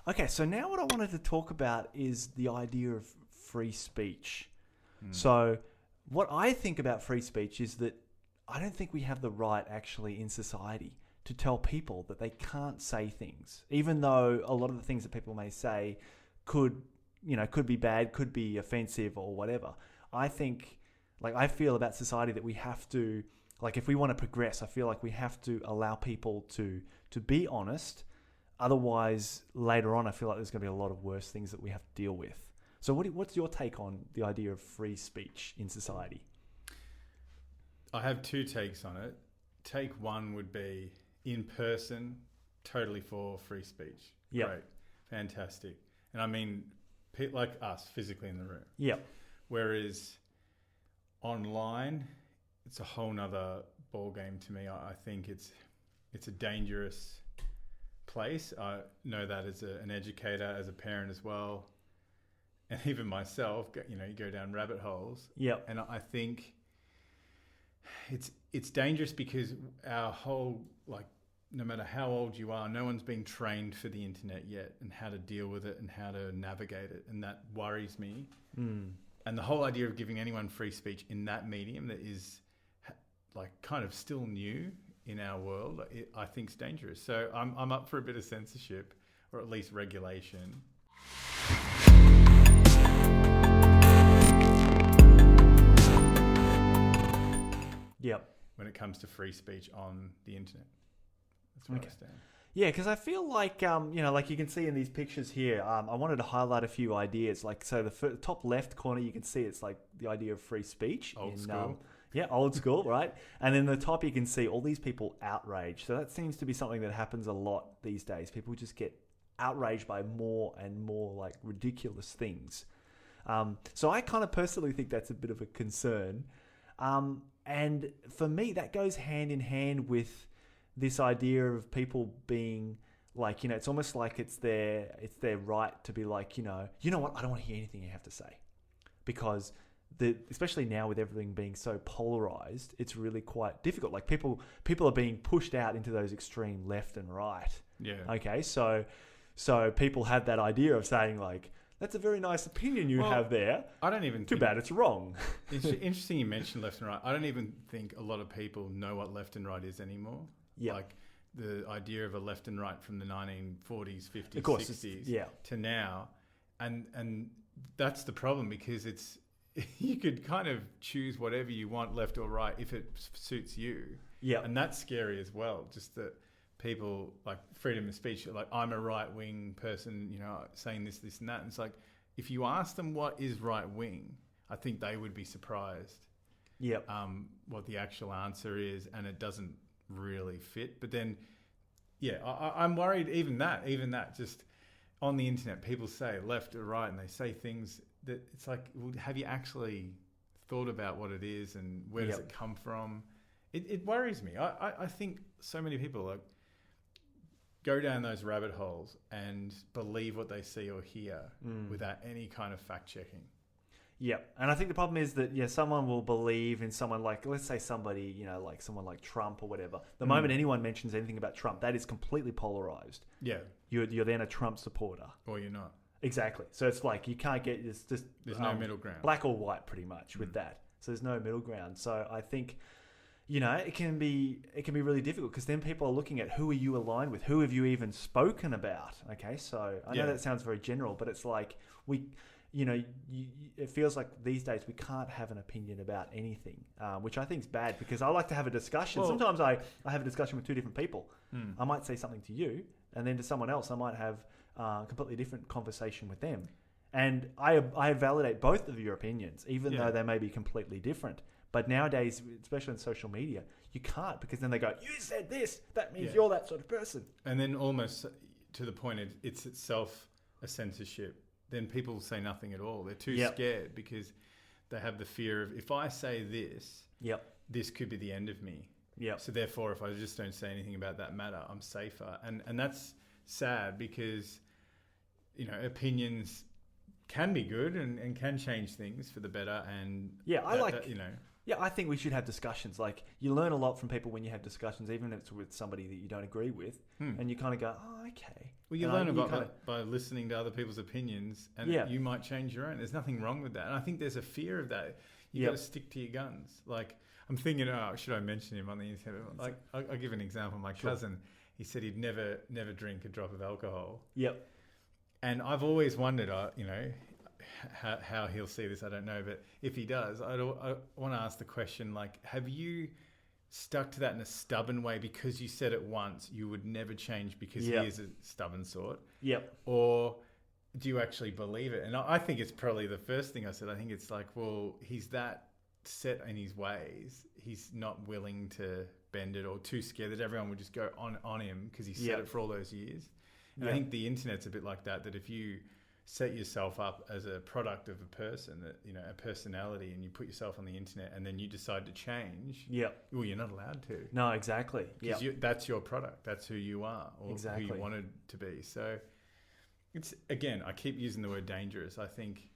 Okay, so now what I wanted to talk about is the idea of free speech. So what I think about free speech is that I don't think we have the right actually in society to tell people that they can't say things, even though a lot of the things that people may say could be bad, could be offensive or whatever. I feel about society that we have to, like, if we want to progress, I feel like we have to allow people to be honest. Otherwise, later on, I feel like there's going to be a lot of worse things that we have to deal with. So what's your take on the idea of free speech in society? I have two takes on it. Take one would be in person, totally for free speech. Yep. Great. Fantastic. And I mean, like us, physically in the room. Yep. Whereas online, it's a whole nother ball game to me. I think it's a dangerous place. I know that as an educator, as a parent as well, and even myself. You go down rabbit holes. Yep. And I think it's dangerous because our whole, like, no matter how old you are, no one's been trained for the internet yet and how to deal with it and how to navigate it, and that worries me. And the whole idea of giving anyone free speech in that medium that is like kind of still new in our world, I think is dangerous. So I'm up for a bit of censorship, or at least regulation. Yep. When it comes to free speech on the internet, that's where I stand. Yeah, because I feel like, like you can see in these pictures here, I wanted to highlight a few ideas. Like, so the top left corner, you can see it's like the idea of free speech. Old school. Yeah, old school, right? And then the top, you can see all these people outraged. So that seems to be something that happens a lot these days. People just get outraged by more and more like ridiculous things. So I kind of personally think that's a bit of a concern. And for me, that goes hand in hand with this idea of people being like, it's almost like it's their right to be like, you know what, I don't want to hear anything you have to say, because especially now with everything being so polarized, it's really quite difficult. Like people are being pushed out into those extreme left and right. Yeah. Okay. So people have that idea of saying like, that's a very nice opinion you have there. I don't even. Too bad it's wrong. It's interesting you mentioned left and right. I don't even think a lot of people know what left and right is anymore. Yeah. Like the idea of a left and right from the 1940s, 50s, of course, 60s to now. And that's the problem, because you could kind of choose whatever you want, left or right, if it suits you. Yeah. And that's scary as well. Just that people, like, freedom of speech, like, I'm a right wing person, saying this, and that. And it's like, if you ask them what is right wing, I think they would be surprised. Yep. What the actual answer is, and it doesn't really fit. But then, I'm worried. Even that, just on the internet, people say left or right, and they say things that it's like, well, have you actually thought about what it is and where does it come from? It worries me. I think so many people like go down those rabbit holes and believe what they see or hear without any kind of fact checking. Yeah, and I think the problem is that someone will believe in someone like, let's say somebody, like someone like Trump or whatever. The moment anyone mentions anything about Trump, that is completely polarized. Yeah, you're then a Trump supporter, or you're not. Exactly. So it's like you can't get there's no middle ground, black or white, pretty much with that. So there's no middle ground. So I think it can be really difficult, because then people are looking at, who are you aligned with? Who have you even spoken about? Okay, so I know that sounds very general, but it's like it feels like these days we can't have an opinion about anything, which I think is bad, because I like to have a discussion. Well, sometimes I have a discussion with two different people. I might say something to you, and then to someone else I might have a completely different conversation with them. And I validate both of your opinions, even though they may be completely different. But nowadays, especially on social media, you can't, because then they go, you said this, that means you're that sort of person. And then almost to the point, it's itself a censorship. Then people say nothing at all. They're too scared, because they have the fear of, if I say this, this could be the end of me. So therefore, if I just don't say anything about that matter, I'm safer. And that's sad, because, opinions can be good and can change things for the better. And Yeah, I think we should have discussions. Like, you learn a lot from people when you have discussions, even if it's with somebody that you don't agree with, and you kind of go, "Oh, okay." Well, you learn about by listening to other people's opinions, and you might change your own. There's nothing wrong with that, and I think there's a fear of that. You got to stick to your guns. Like, I'm thinking, should I mention him on the internet? Like, I'll give an example. My cousin, he said he'd never drink a drop of alcohol. Yep. And I've always wondered, how he'll see this, I don't know. But if he does, I want to ask the question, like, have you stuck to that in a stubborn way because you said it once, you would never change because he is a stubborn sort? Yep. Or do you actually believe it? And I think it's probably the first thing I said. I think it's like, well, he's that set in his ways. He's not willing to bend it, or too scared that everyone would just go on him because he said it for all those years. And I think the internet's a bit like that if you set yourself up as a product of a person, that, a personality, and you put yourself on the internet and then you decide to change, well, you're not allowed to. No, exactly. Because that's your product. That's who you are, or who you wanted to be. So it's, again, I keep using the word dangerous. I think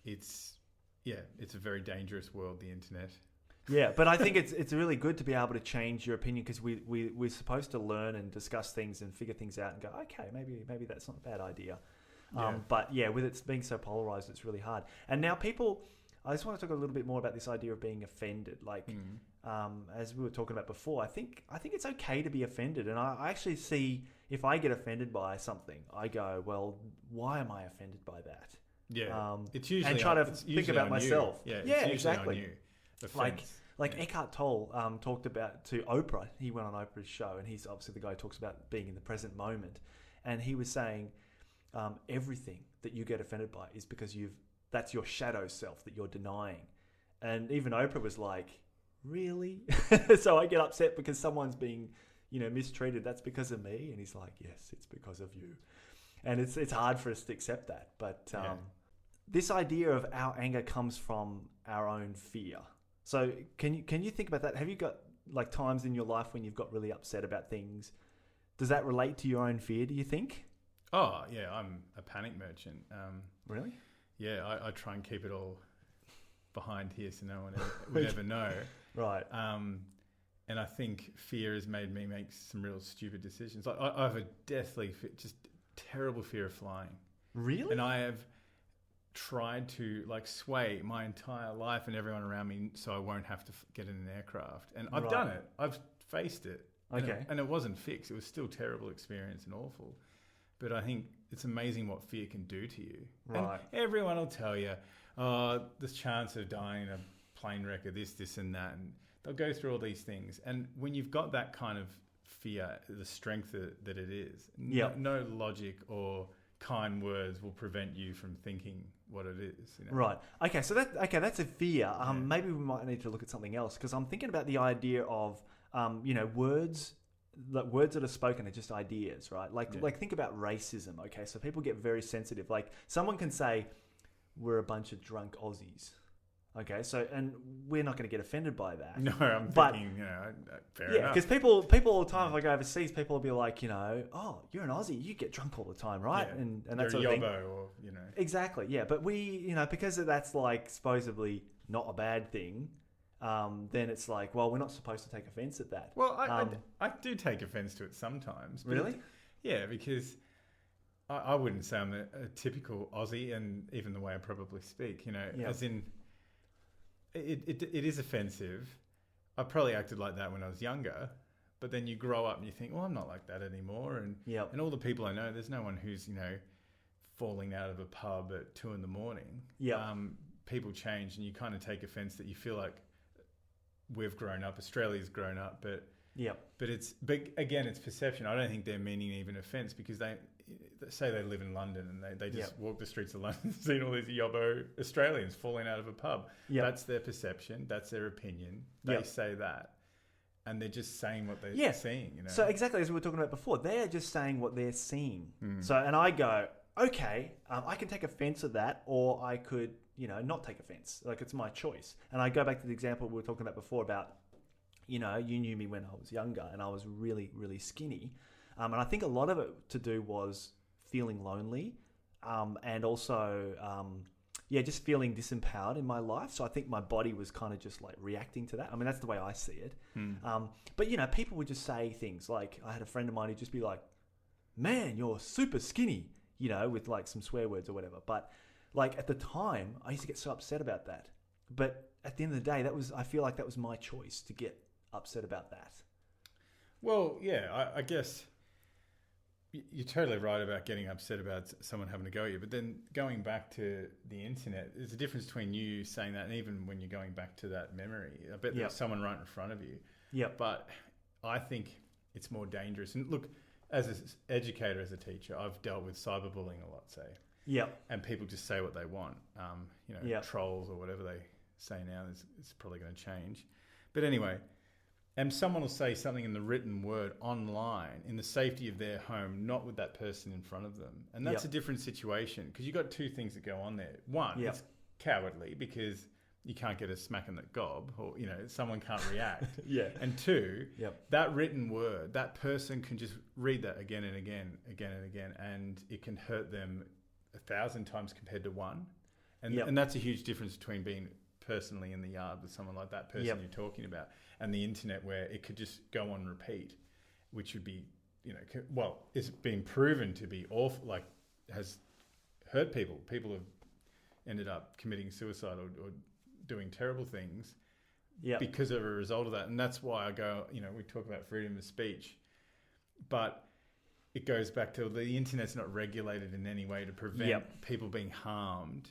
it's a very dangerous world, the internet. Yeah, but I think it's really good to be able to change your opinion, because we're supposed to learn and discuss things and figure things out and go, okay, maybe that's not a bad idea. But with it being so polarized, it's really hard. And now I just want to talk a little bit more about this idea of being offended. Like, as we were talking about before, I think it's okay to be offended. And I actually see, if I get offended by something, I go, well, why am I offended by that? Yeah, it's usually, and try to think about myself. Yeah, exactly. On you. Like Eckhart Tolle talked about to Oprah. He went on Oprah's show, and he's obviously the guy who talks about being in the present moment. And he was saying, everything that you get offended by is because that's your shadow self that you're denying. And even Oprah was like, really? So I get upset because someone's being, mistreated. That's because of me. And he's like, yes, it's because of you. And it's hard for us to accept that. But this idea of our anger comes from our own fear. So can you think about that? Have you got like times in your life when you've got really upset about things? Does that relate to your own fear, do you think? Oh, yeah, I'm a panic merchant. Really? Yeah, I try and keep it all behind here so no one would ever know. Right. And I think fear has made me make some real stupid decisions. Like, I have a deathly, just terrible fear of flying. Really? And I have tried to sway my entire life and everyone around me so I won't have to get in an aircraft. And I've done it. I've faced it. Okay. And it wasn't fixed. It was still a terrible experience and awful. But I think it's amazing what fear can do to you. Right. And everyone will tell you, the chance of dying in a plane wreck, or this and that. And they'll go through all these things. And when you've got that kind of fear, the strength that it is, no logic or kind words will prevent you from thinking what it is. Right. Okay. So that's a fear. Maybe we might need to look at something else, because I'm thinking about the idea of, words. Words that are spoken are just ideas, right? Like think about racism. Okay, so people get very sensitive. Like, someone can say, "We're a bunch of drunk Aussies." Okay, so, and we're not going to get offended by that. No, I'm thinking, fair enough. Yeah, because people all the time, if I go overseas, people will be like, oh, you're an Aussie, you get drunk all the time, right? Yeah. And that you're sort a of thing. yobbo, or Exactly, yeah. But we, because that's like supposedly not a bad thing. Then it's like, well, we're not supposed to take offense at that. Well, I do take offense to it sometimes. Really? Yeah, because I wouldn't say I'm a typical Aussie, and even the way I probably speak, as in, it is offensive. I probably acted like that when I was younger, but then you grow up and you think, well, I'm not like that anymore. And all the people I know, there's no one who's, falling out of a pub at 2 a.m. Yeah. People change, and you kind of take offense that you feel like we've grown up, Australia's grown up, but again, it's perception. I don't think they're meaning even offense, because they say they live in London and they just walk the streets of London, seeing all these yobbo Australians falling out of a pub. That's their perception. That's their opinion. They say that, and they're just saying what they're seeing. So exactly as we were talking about before, they are just saying what they're seeing. So, and I go, okay, I can take offense at that, or I could, not take offense. Like, it's my choice. And I go back to the example we were talking about before about, you knew me when I was younger and I was really, really skinny. And I think a lot of it to do was feeling lonely, and also just feeling disempowered in my life. So I think my body was kind of just like reacting to that. I mean, that's the way I see it. But, you know, people would just say things like, I had a friend of mine who'd just be like, man, you're super skinny, you know, with like some swear words or whatever. But like at the time, I used to get so upset about that. But at the end of the day, I feel like that was my choice to get upset about that. Well, yeah, I guess you're totally right about getting upset about someone having to go at you. But then going back to the internet, there's a difference between you saying that and even when you're going back to that memory. I bet there's someone right in front of you. Yeah. But I think it's more dangerous. And look, as an educator, as a teacher, I've dealt with cyberbullying a lot, say. Yeah. And people just say what they want. You know, trolls or whatever they say now, it's probably going to change. But anyway, and someone will say something in the written word online in the safety of their home, not with that person in front of them. And that's a different situation because you've got two things that go on there. One, it's cowardly because you can't get a smack in the gob or, you know, someone can't react. And two, that written word, that person can just read that again and again, and it can hurt them 1,000 times compared to one. And that's a huge difference between being personally in the yard with someone like that person you're talking about and the internet where it could just go on repeat, which would be, you know, well, it's been proven to be awful, like has hurt people. People have ended up committing suicide or doing terrible things because of a result of that. And that's why I go, you know, we talk about freedom of speech, but it goes back to the internet's not regulated in any way to prevent people being harmed.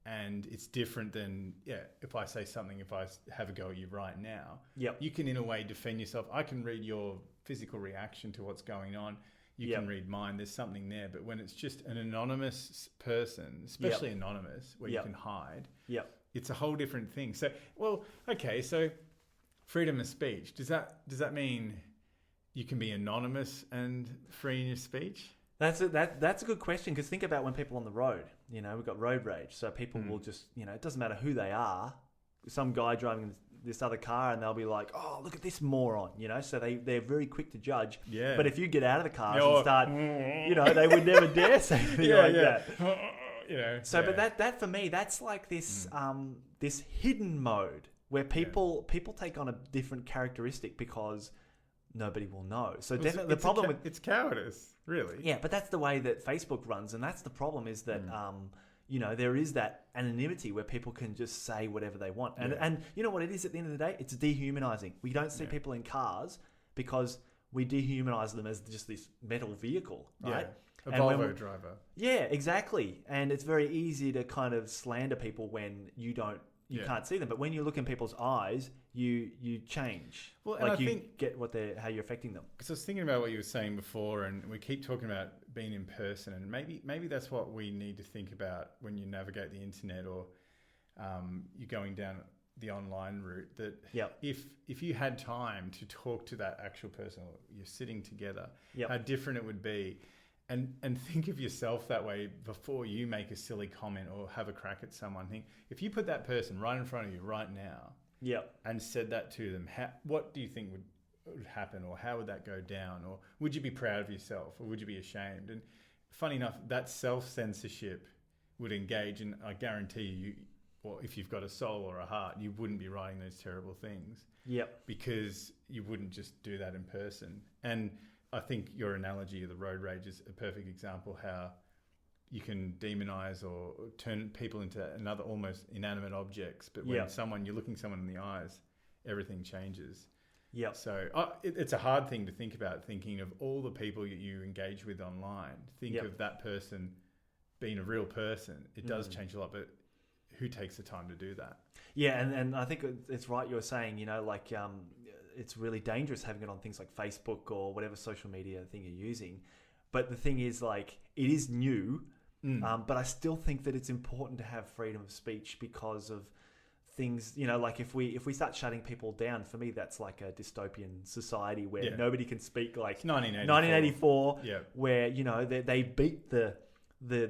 And it's different than, if I say something, if I have a go at you right now, you can in a way defend yourself. I can read your physical reaction to what's going on. You can read mine. There's something there. But when it's just an anonymous person, especially anonymous, where you can hide, it's a whole different thing. So, well, okay, so freedom of speech. Does that mean you can be anonymous and free in your speech? That's a good question because think about when people on the road, you know, we've got road rage. So people will just, you know, it doesn't matter who they are. Some guy driving this other car and they'll be like, oh, look at this moron, you know. So they're very quick to judge. Yeah. But if you get out of the car and start, you know, they would never dare say anything that. You know. So, but that for me, that's like this this hidden mode where people take on a different characteristic because nobody will know. So definitely the problem it's cowardice, really. Yeah, but that's the way that Facebook runs, and that's the problem is that you know, there is that anonymity where people can just say whatever they want. And you know what it is at the end of the day? It's dehumanizing. We don't see people in cars because we dehumanize them as just this metal vehicle, right? A Volvo driver. Yeah, exactly. And it's very easy to kind of slander people when you can't see them. But when you look in people's eyes, you change. Well, and like you get how you're affecting them. Because I was thinking about what you were saying before, and we keep talking about being in person, and maybe that's what we need to think about when you navigate the internet or you're going down the online route. That if you had time to talk to that actual person, or you're sitting together, how different it would be. And think of yourself that way before you make a silly comment or have a crack at someone. Think, if you put that person right in front of you right now and said that to them, what do you think would happen, or how would that go down? Or would you be proud of yourself, or would you be ashamed? And funny enough, that self-censorship would engage, and I guarantee you, well, if you've got a soul or a heart, you wouldn't be writing those terrible things. Because you wouldn't just do that in person. And I think your analogy of the road rage is a perfect example how you can demonize or turn people into another almost inanimate objects. But when you're looking someone in the eyes, everything changes. So it's a hard thing to think about, thinking of all the people that you engage with online. Think of that person being a real person. It does change a lot, but who takes the time to do that? Yeah, and I think it's right you're saying, you know, like it's really dangerous having it on things like Facebook or whatever social media thing you're using. But the thing is, like, it is new, but I still think that it's important to have freedom of speech because of things, you know, like if we start shutting people down, for me, that's like a dystopian society where nobody can speak, like 1984 where, you know, they beat the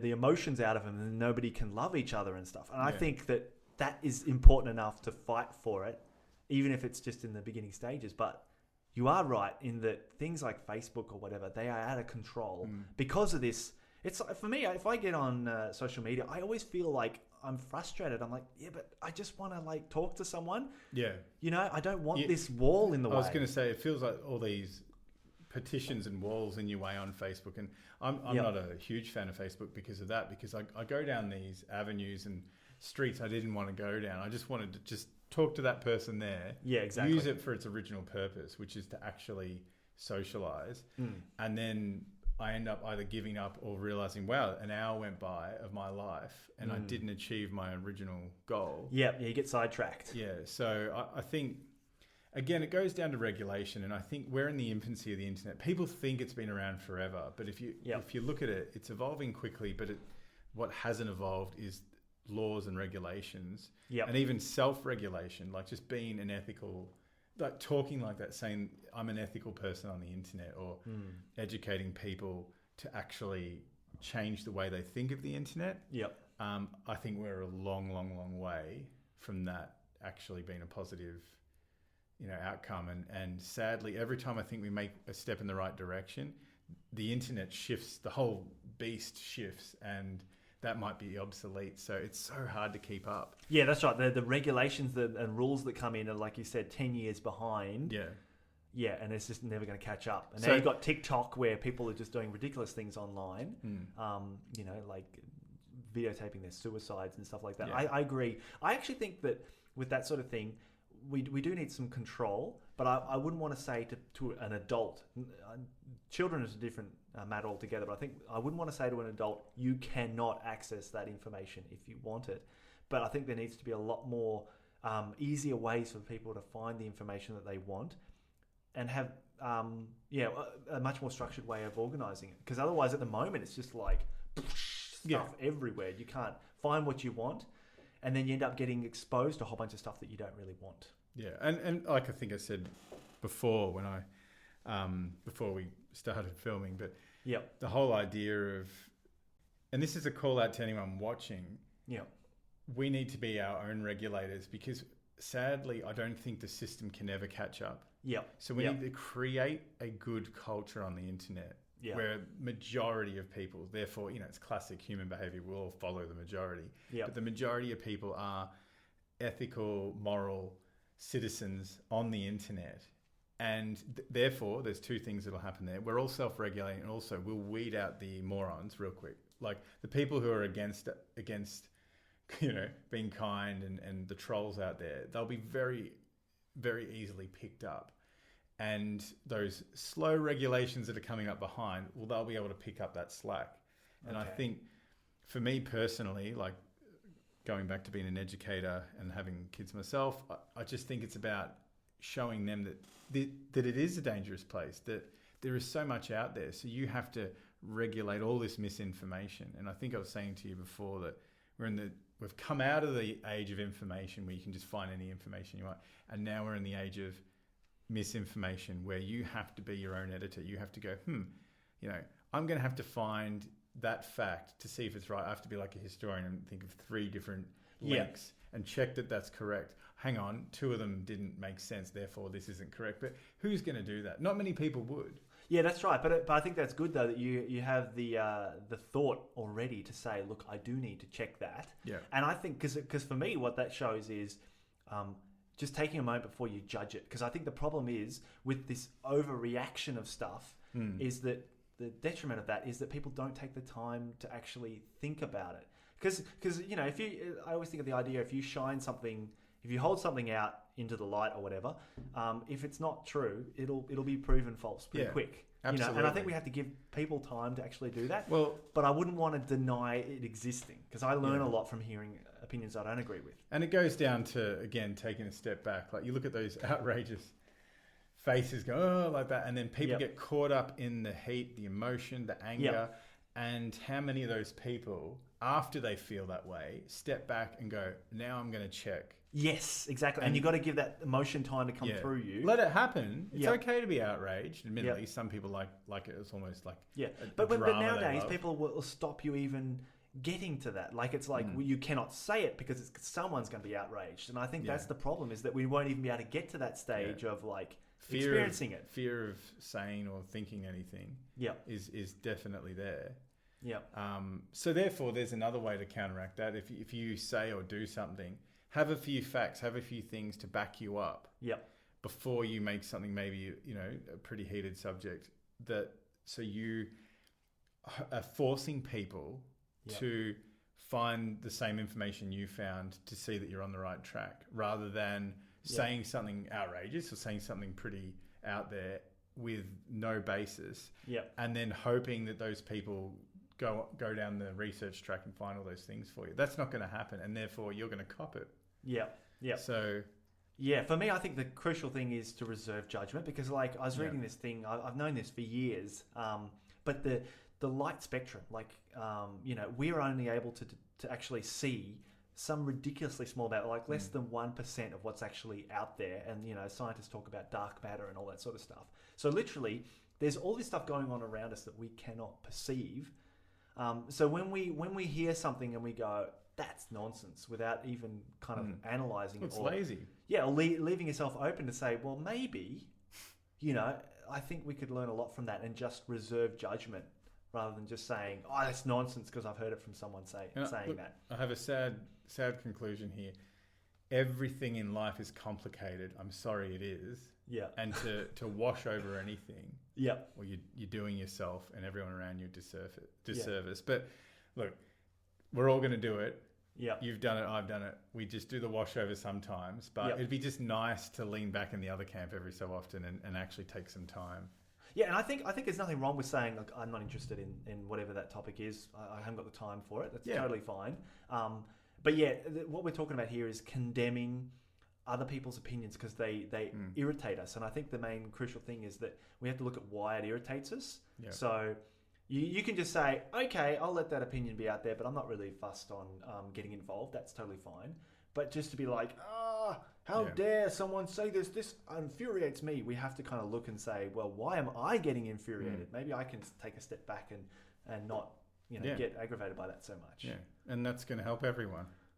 emotions out of them and nobody can love each other and stuff. And I think that is important enough to fight for it, even if it's just in the beginning stages. But you are right in that things like Facebook or whatever, they are out of control because of this. It's for me, if I get on social media, I always feel like I'm frustrated. I'm like, yeah, but I just want to like talk to someone. Yeah. You know, I don't want this wall in the way. I was going to say, it feels like all these petitions and walls in your way on Facebook. And I'm not a huge fan of Facebook because of that, because I go down these avenues and streets I didn't want to go down. I just wanted to just talk to that person there. Yeah, exactly. Use it for its original purpose, which is to actually socialize. And then I end up either giving up or realizing, wow, an hour went by of my life and I didn't achieve my original goal. Yeah, you get sidetracked. Yeah, so I think, again, it goes down to regulation, and I think we're in the infancy of the internet. People think it's been around forever, but if you look at it, it's evolving quickly, but what hasn't evolved is laws and regulations, and even self-regulation, like just being an ethical, like talking like that, saying I'm an ethical person on the internet, or educating people to actually change the way they think of the internet. I think we're a long, long, long way from that actually being a positive, outcome. And sadly, every time I think we make a step in the right direction, the internet shifts, the whole beast shifts, and that might be obsolete. So it's so hard to keep up. Yeah, that's right. The regulations and rules that come in are, like you said, 10 years behind. Yeah, and it's just never going to catch up. And now you've got TikTok, where people are just doing ridiculous things online, like videotaping their suicides and stuff like that. I agree. I actually think that with that sort of thing, we do need some control, but I wouldn't want to say to an adult, children is a different matter altogether, but I wouldn't want to say to an adult, you cannot access that information if you want it. But I think there needs to be a lot more easier ways for people to find the information that they want, and have a much more structured way of organising it. Because otherwise, at the moment, it's just like stuff everywhere. You can't find what you want, and then you end up getting exposed to a whole bunch of stuff that you don't really want. Yeah, and like I think I said before when before we started filming, but the whole idea of, and this is a call out to anyone watching, we need to be our own regulators, because sadly, I don't think the system can ever catch up. So we need to create a good culture on the internet where majority of people, therefore, it's classic human behavior, we'll all follow the majority. But the majority of people are ethical, moral citizens on the internet. And therefore, there's two things that'll happen there. We're all self-regulating, and also we'll weed out the morons real quick. Like the people who are against being kind, and the trolls out there, they'll be very, very easily picked up. And those slow regulations that are coming up behind, well, they'll be able to pick up that slack. And I think for me personally, like going back to being an educator and having kids myself, I just think it's about showing them that it is a dangerous place, that there is so much out there. So you have to regulate all this misinformation. And I think I was saying to you before that we've come out of the age of information where you can just find any information you want. And now we're in the age of misinformation, where you have to be your own editor. You have to go, I'm going to have to find that fact to see if it's right. I have to be like a historian and think of 3 different links and check that that's correct. Hang on, 2 of them didn't make sense, therefore this isn't correct. But who's going to do that? Not many people would. Yeah, that's right. But I think that's good, though, that you have the thought already to say, look, I do need to check that. Yeah. And I think, because for me, what that shows is just taking a moment before you judge it. Because I think the problem is with this overreaction of stuff is that the detriment of that is that people don't take the time to actually think about it. Because I always think of the idea, if you hold something out into the light or whatever, if it's not true, it'll be proven false pretty quick. Absolutely. And I think we have to give people time to actually do that. Well, but I wouldn't want to deny it existing, because I learn a lot from hearing opinions I don't agree with. And it goes down to, again, taking a step back. Like you look at those outrageous faces go, like that, and then people get caught up in the heat, the emotion, the anger, and how many of those people, after they feel that way, step back and go, now I'm going to check. Yes, exactly. And you've got to give that emotion time to come through you. Let it happen. It's okay to be outraged. Admittedly, some people like it. It's almost like but nowadays people will stop you even getting to that. Like it's like you cannot say it because someone's going to be outraged. And I think that's the problem, is that we won't even be able to get to that stage of like experiencing it. Fear of saying or thinking anything is definitely there. Yeah. So therefore, there's another way to counteract that. If you say or do something, have a few facts, have a few things to back you up. Yeah. Before you make something maybe, a pretty heated subject, so you are forcing people to find the same information you found to see that you're on the right track, rather than saying something outrageous or saying something pretty out there with no basis, and then hoping that those people go down the research track and find all those things for you. That's not going to happen, and therefore you're going to cop it. So for me, I think the crucial thing is to reserve judgment, because like I was reading this thing, I've known this for years, but the light spectrum, we're only able to actually see some ridiculously small amount, like less than 1% of what's actually out there. And, scientists talk about dark matter and all that sort of stuff. So literally, there's all this stuff going on around us that we cannot perceive. So when we hear something and we go, that's nonsense, without even kind of analysing it. It's lazy. Yeah, or leaving yourself open to say, well, maybe, I think we could learn a lot from that, and just reserve judgment rather than just saying, oh, that's nonsense because I've heard it from someone saying that. I have a sad conclusion here. Everything in life is complicated. I'm sorry it is. Yeah. And to wash over anything, well, you're doing yourself and everyone around you disservice. But look, we're all going to do it. Yeah. You've done it, I've done it. We just do the washover sometimes, but it'd be just nice to lean back in the other camp every so often and actually take some time. Yeah, and I think there's nothing wrong with saying, look, I'm not interested in whatever that topic is. I haven't got the time for it. That's totally fine. But what we're talking about here is condemning other people's opinions because they irritate us. And I think the main crucial thing is that we have to look at why it irritates us. Yeah. So you can just say, okay, I'll let that opinion be out there, but I'm not really fussed on getting involved. That's totally fine. But just to be like, how dare someone say this? This infuriates me. We have to kind of look and say, well, why am I getting infuriated? Maybe I can take a step back and not get aggravated by that so much. Yeah, and that's going to help everyone.